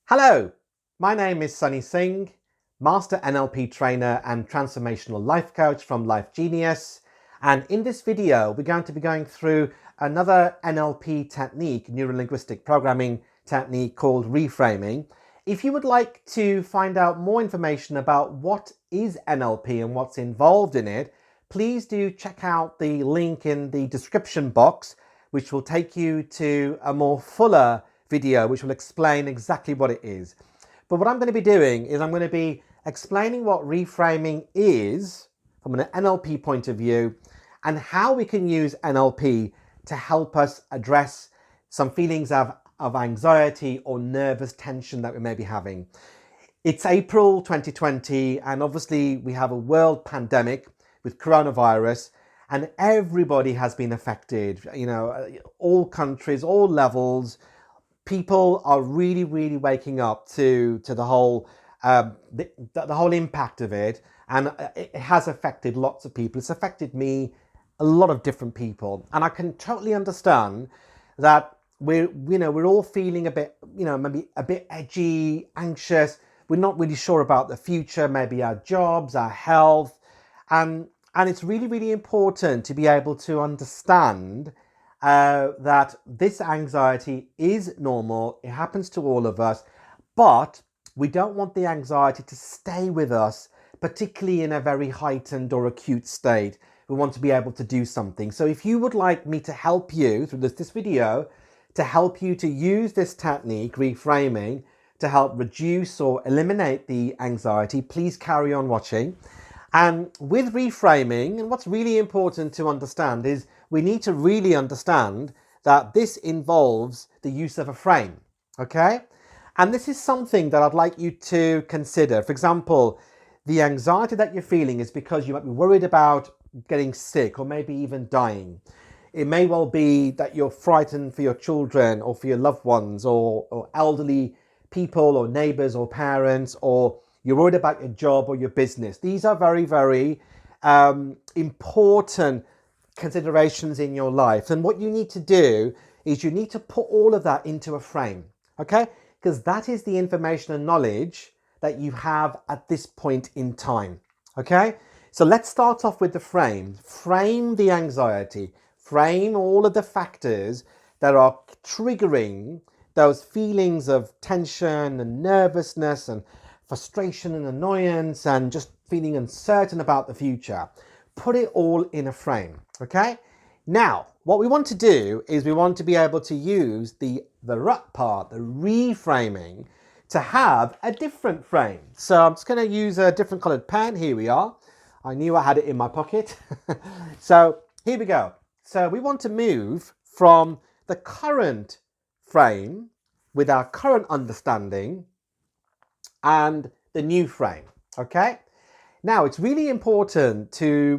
Hello, my name is Sonny Singh, Master NLP Trainer and Transformational Life Coach from Life Genius. And in this video, we're going to be going through another NLP technique, neuro-linguistic programming technique called reframing. If you would like to find out more information about what is NLP and what's involved in it, please do check out the link in the description box, which will take you to a more fuller video which will explain exactly what it is. But what I'm going to be doing is I'm going to be explaining what reframing is from an NLP point of view and how we can use NLP to help us address some feelings of anxiety or nervous tension that we may be having. It's April 2020 and obviously we have a world pandemic with coronavirus and everybody has been affected, all countries, all levels. People are really waking up to the whole the whole impact of it, and it has affected lots of people. It's affected me, a lot of different people, and I can totally understand that we're all feeling a bit, maybe a bit edgy, anxious. We're not really sure about the future, maybe our jobs, our health, and it's really important to be able to understand that this anxiety is normal. It happens to all of us, but we don't want the anxiety to stay with us, particularly in a very heightened or acute state. We want to be able to do something. So if you would like me to help you through this video, to help you to use this technique, reframing, to help reduce or eliminate the anxiety, please carry on watching. And with reframing, and what's really important to understand is we need to really understand that this involves the use of a frame, okay? And this is something that I'd like you to consider. For example, the anxiety that you're feeling is because you might be worried about getting sick or maybe even dying. It may well be that you're frightened for your children or for your loved ones or elderly people or neighbors or parents, or you're worried about your job or your business. These are very important considerations in your life. And what you need to do is you need to put all of that into a frame, okay? Because that is the information and knowledge that you have at this point in time, okay? So let's start off with the frame. Frame the anxiety. Frame all of the factors that are triggering those feelings of tension and nervousness and frustration and annoyance and just feeling uncertain about the future. Put it all in a frame, okay? Now, what we want to do is we want to be able to use the rut part, the reframing, to have a different frame. So I'm just going to use a different colored pen. Here we are. I knew I had it in my pocket. So here we go. So we want to move from the current frame with our current understanding and the new frame, okay? Now, it's really important to,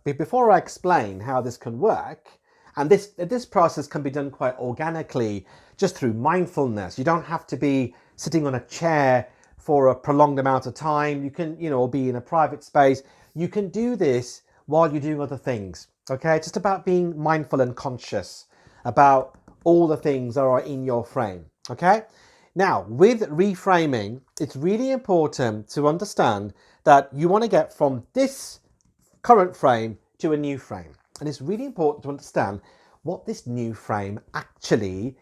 before I explain how this can work, and this process can be done quite organically, just through mindfulness. You don't have to be sitting on a chair for a prolonged amount of time. You can, or be in a private space. You can do this while you're doing other things, okay? It's just about being mindful and conscious about all the things that are in your frame, okay? Now, with reframing, it's really important to understand that you want to get from this current frame to a new frame. And it's really important to understand what this new frame actually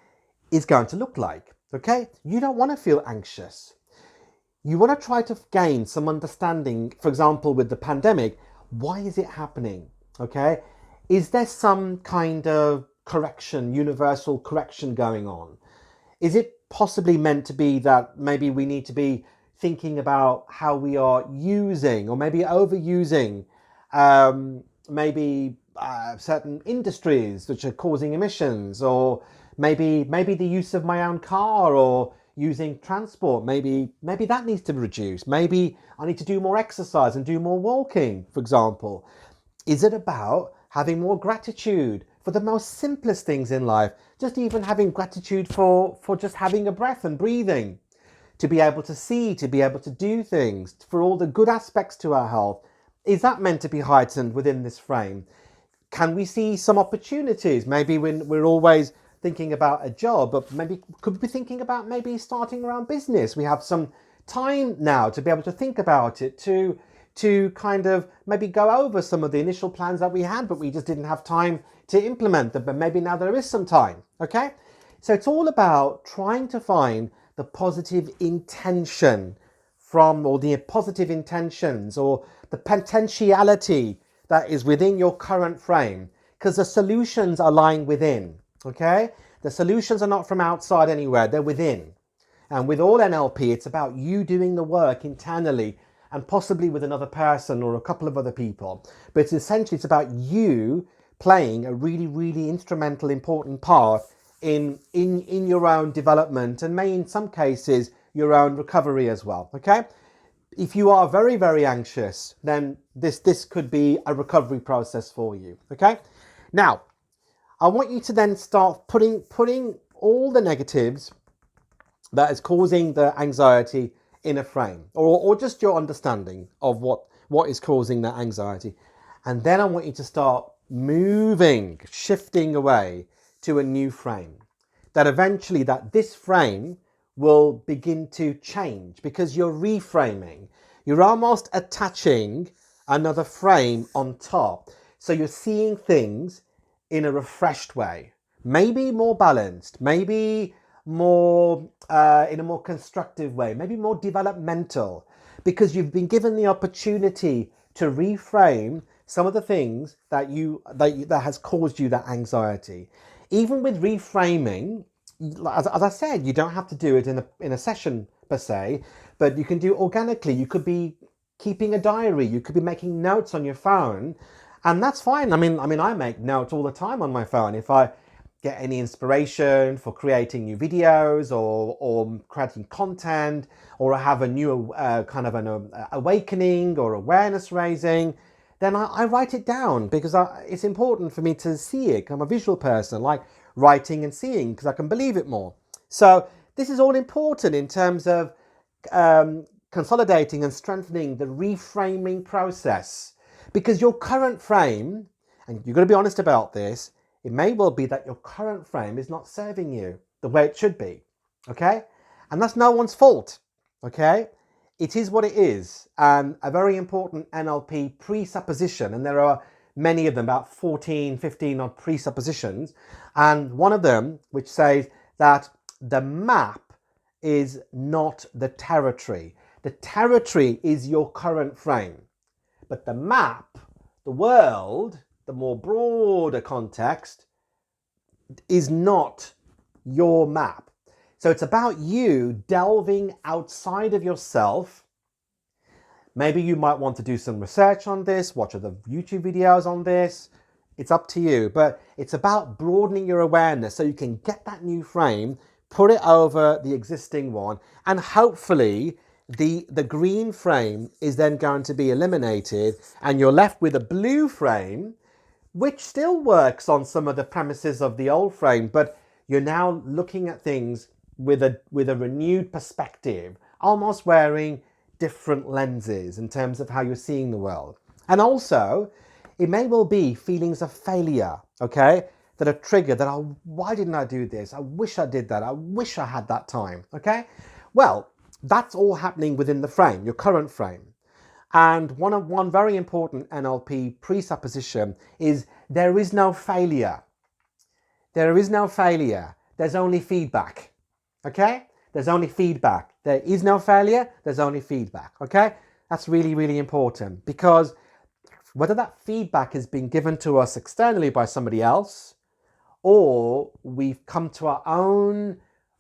is going to look like, okay? You don't want to feel anxious. You want to try to gain some understanding, for example, with the pandemic, why is it happening, okay? Is there some kind of correction, universal correction going on? Is it possibly meant to be that maybe we need to be thinking about how we are using or maybe overusing certain industries which are causing emissions, or maybe the use of my own car or using transport, maybe that needs to be reduced. Maybe I need to do more exercise and do more walking, for example. Is it about having more gratitude for the most simplest things in life? Just even having gratitude for just having a breath and breathing, to be able to see, to be able to do things, for all the good aspects to our health. Is that meant to be heightened within this frame? Can we see some opportunities? Maybe when we're always thinking about a job, but maybe could be thinking about maybe starting our own business. We have some time now to be able to think about it, to kind of maybe go over some of the initial plans that we had, but we just didn't have time to implement them. But maybe now there is some time, okay? So it's all about trying to find the positive intention from, or the positive intentions, or the potentiality that is within your current frame, because the solutions are lying within, okay? The solutions are not from outside anywhere, they're within. And with all NLP, it's about you doing the work internally, and possibly with another person or a couple of other people. But it's about you playing a really, really instrumental, important part in your own development, and may in some cases your own recovery as well, okay? If you are very, very anxious, then this could be a recovery process for you, okay? Now, I want you to then start putting all the negatives that is causing the anxiety in a frame, or just your understanding of what is causing that anxiety. And then I want you to start shifting away to a new frame. That eventually this frame will begin to change, because you're reframing. You're almost attaching another frame on top. So you're seeing things in a refreshed way, maybe more balanced, maybe more in a more constructive way, maybe more developmental, because you've been given the opportunity to reframe some of the things that has caused you that anxiety. Even with reframing, as I said, you don't have to do it in a session per se, but you can do it organically. You could be keeping a diary, you could be making notes on your phone, and that's fine. I mean, I make notes all the time on my phone. If I get any inspiration for creating new videos, or creating content, or I have a new kind of an awakening or awareness raising, then I write it down, because it's important for me to see it. I'm a visual person, like writing and seeing, because I can believe it more. So this is all important in terms of consolidating and strengthening the reframing process, because your current frame, and you've got to be honest about this, it may well be that your current frame is not serving you the way it should be, okay? And that's no one's fault, okay? It is what it is. And a very important NLP presupposition, and there are many of them, about 14, 15 odd presuppositions, and one of them which says that the map is not the territory. The territory is your current frame, but the map, the world, the more broader context, is not your map. So it's about you delving outside of yourself. Maybe you might want to do some research on this, watch other YouTube videos on this. It's up to you, but it's about broadening your awareness so you can get that new frame, put it over the existing one, and hopefully the green frame is then going to be eliminated, and you're left with a blue frame, which still works on some of the premises of the old frame, but you're now looking at things with a renewed perspective, almost wearing different lenses in terms of how you're seeing the world. And also, it may well be feelings of failure, okay, that are triggered, that are, why didn't I do this? I wish I did that. I wish I had that time, okay? Well, that's all happening within the frame, your current frame. And one very important NLP presupposition is there is no failure. There is no failure. There's only feedback. Okay? There's only feedback. There is no failure. There's only feedback. Okay? That's really, really important, because whether that feedback has been given to us externally by somebody else, or we've come to our own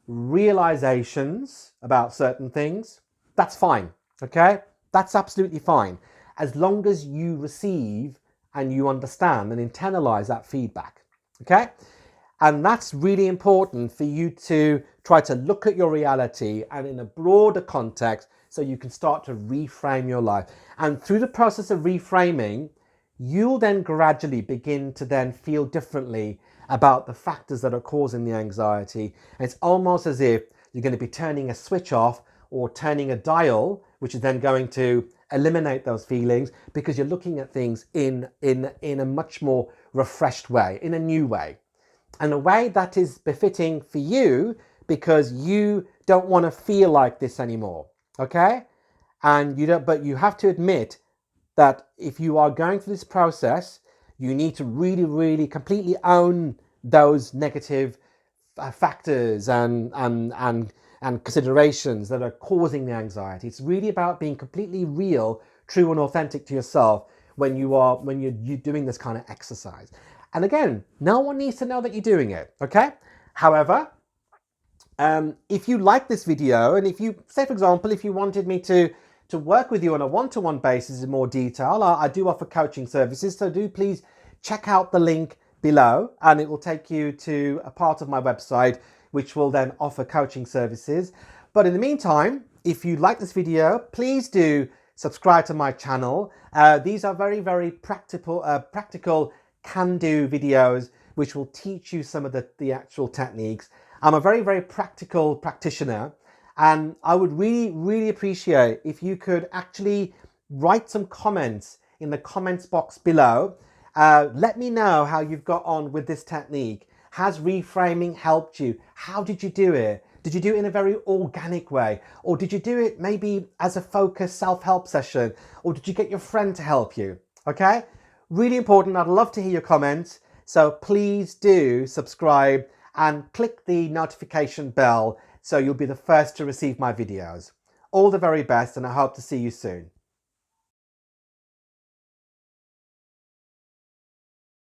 realizations about certain things, that's fine. Okay? That's absolutely fine, as long as you receive and you understand and internalize that feedback, okay? And that's really important for you to try to look at your reality and in a broader context, so you can start to reframe your life. And through the process of reframing, you'll then gradually begin to then feel differently about the factors that are causing the anxiety. And it's almost as if you're going to be turning a switch off, or turning a dial, which is then going to eliminate those feelings, because you're looking at things in a much more refreshed way, in a new way. in a way that is befitting for you, because you don't want to feel like this anymore, okay? And you don't, but you have to admit that if you are going through this process, you need to really, really completely own those negative factors and considerations that are causing the anxiety. It's really about being completely real, true, and authentic to yourself when you're doing this kind of exercise. And again, no one needs to know that you're doing it, okay? However, if you like this video, and if you, say for example, if you wanted me to work with you on a one-to-one basis in more detail, I do offer coaching services, so do please check out the link below, and it will take you to a part of my website which will then offer coaching services. But in the meantime, if you like this video, please do subscribe to my channel. These are very, very practical can-do videos which will teach you some of the actual techniques. I'm a very, very practical practitioner, and I would really, really appreciate if you could actually write some comments in the comments box below. Let me know how you've got on with this technique. Has reframing helped you? How did you do it? Did you do it in a very organic way? Or did you do it maybe as a focused self-help session? Or did you get your friend to help you? Okay? Really important. I'd love to hear your comments. So please do subscribe and click the notification bell so you'll be the first to receive my videos. All the very best, and I hope to see you soon.